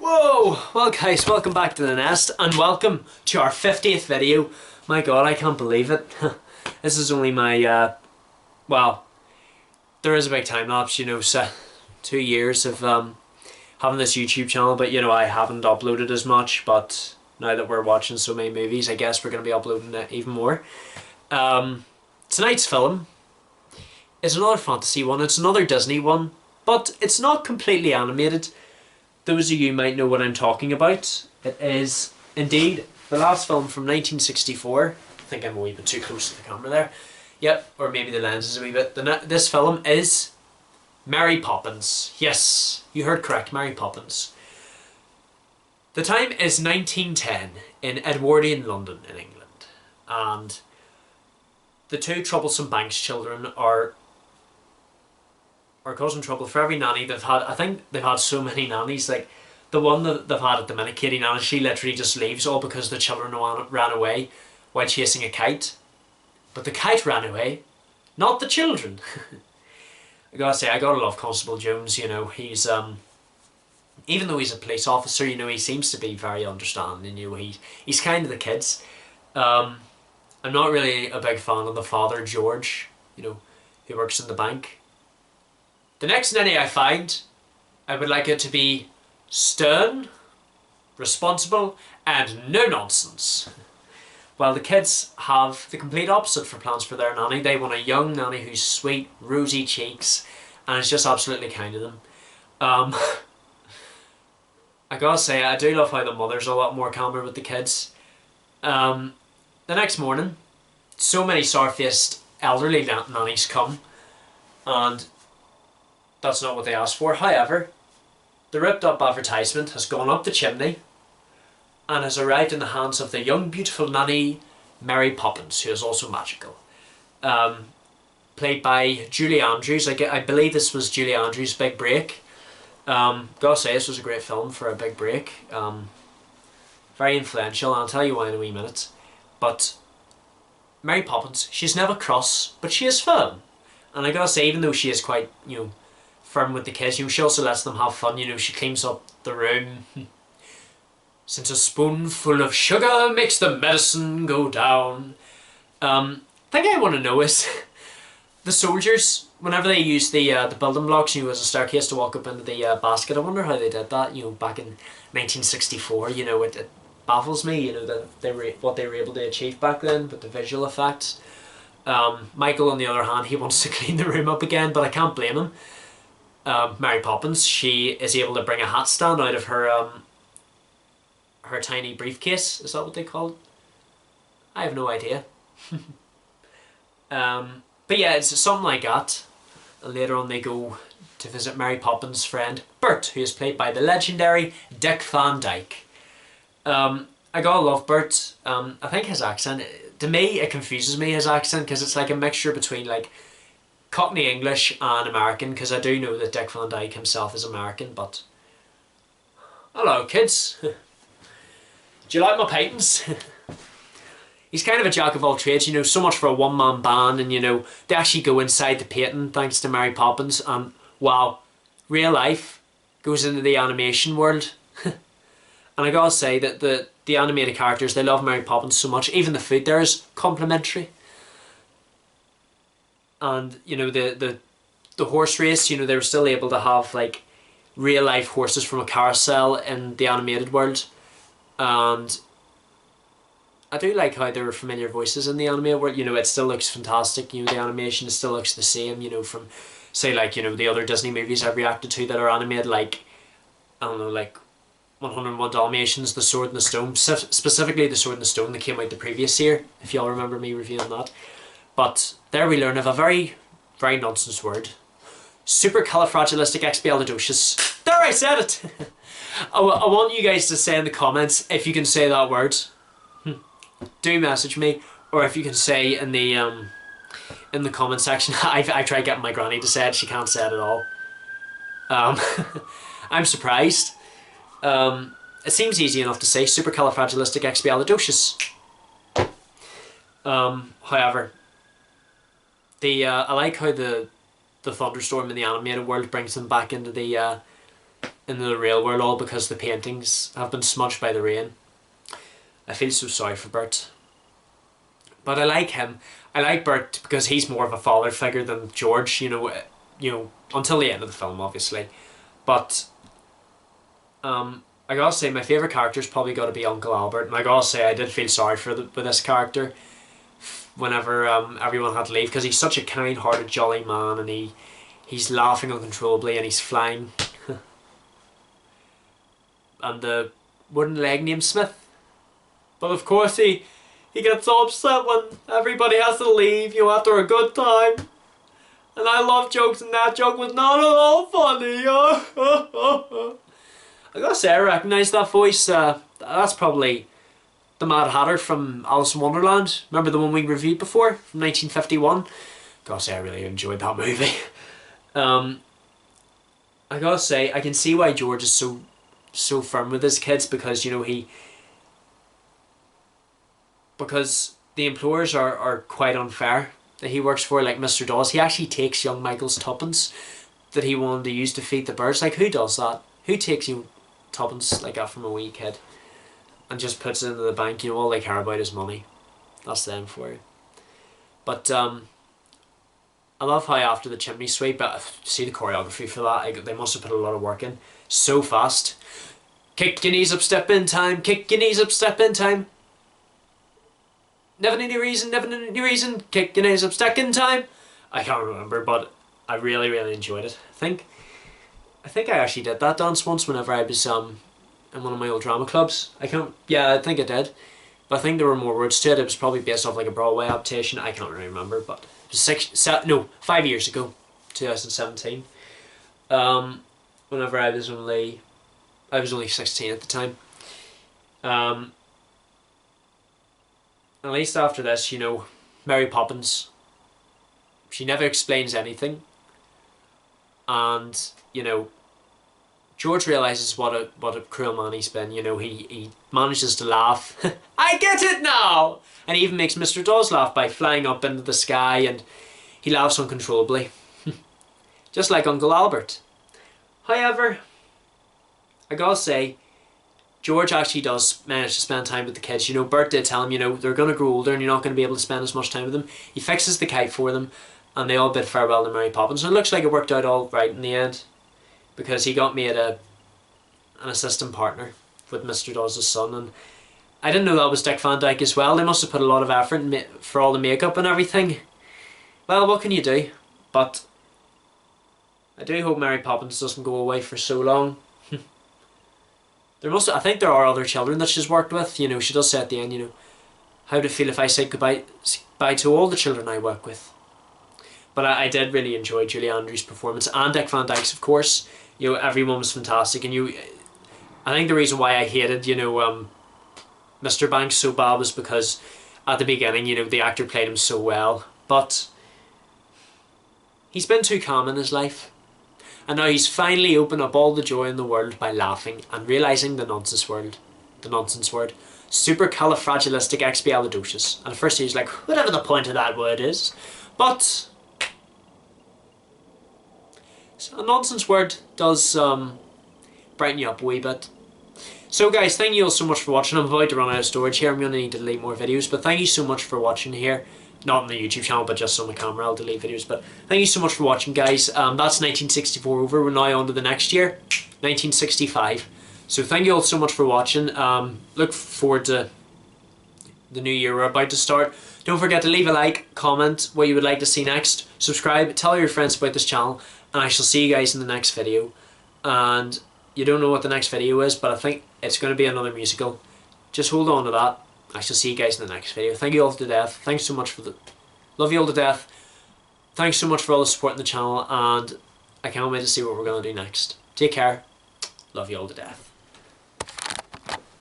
Whoa! Well guys, welcome back to the nest and welcome to our 50th video. My god, I can't believe it. This is only my, well, there is a big time lapse, you know, so 2 years of having this YouTube channel, but you know, I haven't uploaded as much, but now that we're watching so many movies, I guess we're going to be uploading it even more. Tonight's film is another fantasy one, it's another Disney one, but it's not completely animated. Those of you might know what I'm talking about. It is indeed the last film from 1964. I think I'm a wee bit too close to the camera there. Yep, or maybe the lens is a wee bit. This film is Mary Poppins. Yes, you heard correct, Mary Poppins. The time is 1910 in Edwardian London in England. And the two troublesome Banks children are causing trouble for every nanny they've had. I think they've had so many nannies, like the one that they've had at the minute, Katie Nanny, she literally just leaves all because the children ran away while chasing a kite. But the kite ran away, not the children. I gotta say, I gotta love Constable Jones, you know, he's even though he's a police officer, you know, he seems to be very understanding, you know, he's kind to the kids. I'm not really a big fan of the father, George, you know, who works in the bank. The next nanny I find, I would like it to be stern, responsible, and no nonsense. While the kids have the complete opposite for plans for their nanny. They want a young nanny who's sweet, rosy cheeks, and is just absolutely kind to them. I gotta say, I do love how the mother's a lot more calmer with the kids. The next morning, so many sour-faced elderly nannies come, and that's not what they asked for. However, the ripped up advertisement has gone up the chimney and has arrived in the hands of the young beautiful nanny Mary Poppins, who is also magical. Played by Julie Andrews. I believe this was Julie Andrews' big break. Gotta say, this was a great film for a big break. Very influential, and I'll tell you why in a wee minute. But Mary Poppins, she's never cross, but she is firm. And I gotta say, even though she is quite, you know, firm with the kids, you know, she also lets them have fun, you know, she cleans up the room. Since a spoonful of sugar makes the medicine go down. Thing I want to know is, the soldiers, whenever they use the building blocks, you know, as a staircase to walk up into the basket, I wonder how they did that, you know, back in 1964, you know, it baffles me, you know, that what they were able to achieve back then, but the visual effects. Michael, on the other hand, he wants to clean the room up again, but I can't blame him. Mary Poppins, she is able to bring a hat stand out of her her tiny briefcase. Is that what they call it? I have no idea. But yeah, it's something like that. And later on they go to visit Mary Poppins' friend Bert, who is played by the legendary Dick Van Dyke. I gotta love Bert. I think his accent, to me it confuses me, his accent, because it's like a mixture between like Cockney English and American, because I do know that Dick Van Dyke himself is American, but hello kids. Do you like my paintings? He's kind of a jack of all trades, you know, so much for a one-man band, and you know, they actually go inside the painting thanks to Mary Poppins, and wow, real life goes into the animation world. And I gotta say that the animated characters, they love Mary Poppins so much, even the food there is complimentary. And you know, the horse race, you know, they were still able to have like real life horses from a carousel in the animated world. And I do like how there were familiar voices in the animated world, you know, it still looks fantastic, you know, the animation still looks the same, you know, from say like, you know, the other Disney movies I've reacted to that are animated, like, I don't know, like 101 Dalmatians, The Sword and the Stone, specifically The Sword and the Stone that came out the previous year, if y'all remember me reviewing that. But there we learn of a very, very nonsense word. Supercalifragilisticexpialidocious. There, I said it! I want you guys to say in the comments if you can say that word. Do message me, or if you can say in the comment section. I tried getting my granny to say it, she can't say it at all. I'm surprised. It seems easy enough to say, supercalifragilisticexpialidocious. However, I like how the thunderstorm in the animated world brings them back into the in the real world, all because the paintings have been smudged by the rain. I feel so sorry for Bert. But I like him. I like Bert because he's more of a father figure than George, you know, until the end of the film, obviously. But I gotta say, my favourite character's probably got to be Uncle Albert, and I gotta say, I did feel sorry for this character whenever everyone had to leave, because he's such a kind-hearted, jolly man, and he's laughing uncontrollably, and he's flying. And the wooden leg named Smith. But of course he gets so upset when everybody has to leave, you know, after a good time. And I love jokes, and that joke was not at all funny. I gotta say, I recognise that voice. That's probably the Mad Hatter from Alice in Wonderland. Remember the one we reviewed before, from 1951? Gotta say, I really enjoyed that movie. I gotta say, I can see why George is so firm with his kids, because, you know, because the employers are quite unfair that he works for, like Mr. Dawes. He actually takes young Michael's tuppence that he wanted to use to feed the birds. Like, who does that? Who takes you tuppence like that from a wee kid and just puts it into the bank? You know, all they care about is money. That's them for you. But I love how after the chimney sweep, see the choreography for that, they must have put a lot of work in. So fast. Kick your knees up, step in time. Kick your knees up, step in time. Never any reason, never any reason. Kick your knees up, step in time. I can't remember, but I really, really enjoyed it. I think I actually did that dance once whenever I was in one of my old drama clubs. I think I did. But I think there were more words to it. It was probably based off like a Broadway adaptation. I can't really remember, but it was 5 years ago, 2017. Whenever I was only 16 at the time. At least after this, you know, Mary Poppins, she never explains anything. And, you know, George realises what a cruel man he's been. You know, he manages to laugh. I get it now! And he even makes Mr. Dawes laugh by flying up into the sky, and he laughs uncontrollably. Just like Uncle Albert. However, I gotta say, George actually does manage to spend time with the kids. You know, Bert did tell him, you know, they're going to grow older and you're not going to be able to spend as much time with them. He fixes the kite for them, and they all bid farewell to Mary Poppins. And it looks like it worked out all right in the end, because he got made an assistant partner with Mr. Dawes' son. And I didn't know that was Dick Van Dyke as well. They must have put a lot of effort in for all the makeup and everything. Well, what can you do? But I do hope Mary Poppins doesn't go away for so long. I think there are other children that she's worked with. You know, she does say at the end, you know, how would it feel if I said goodbye to all the children I work with? But I did really enjoy Julie Andrews' performance, and Dick Van Dyke's, of course. You know, everyone was fantastic, and I think the reason why I hated, you know, Mr. Banks so bad was because at the beginning, you know, the actor played him so well, but he's been too calm in his life. And now he's finally opened up all the joy in the world by laughing and realising the nonsense word. Supercalifragilisticexpialidocious. And at first he was like, whatever the point of that word is. But a nonsense word does brighten you up a wee bit. So guys, thank you all so much for watching. I'm about to run out of storage here. I'm going to need to delete more videos. But thank you so much for watching here. Not on the YouTube channel, but just on the camera. I'll delete videos. But thank you so much for watching, guys. That's 1964 over. We're now on to the next year, 1965. So thank you all so much for watching. Look forward to the new year we're about to start. Don't forget to leave a like, comment what you would like to see next, subscribe, tell your friends about this channel, and I shall see you guys in the next video. And you don't know what the next video is, but I think it's going to be another musical. Just hold on to that. I shall see you guys in the next video. Thank you all to death. Thanks so much for love you all to death. Thanks so much for all the support in the channel, and I can't wait to see what we're going to do next. Take care. Love you all to death.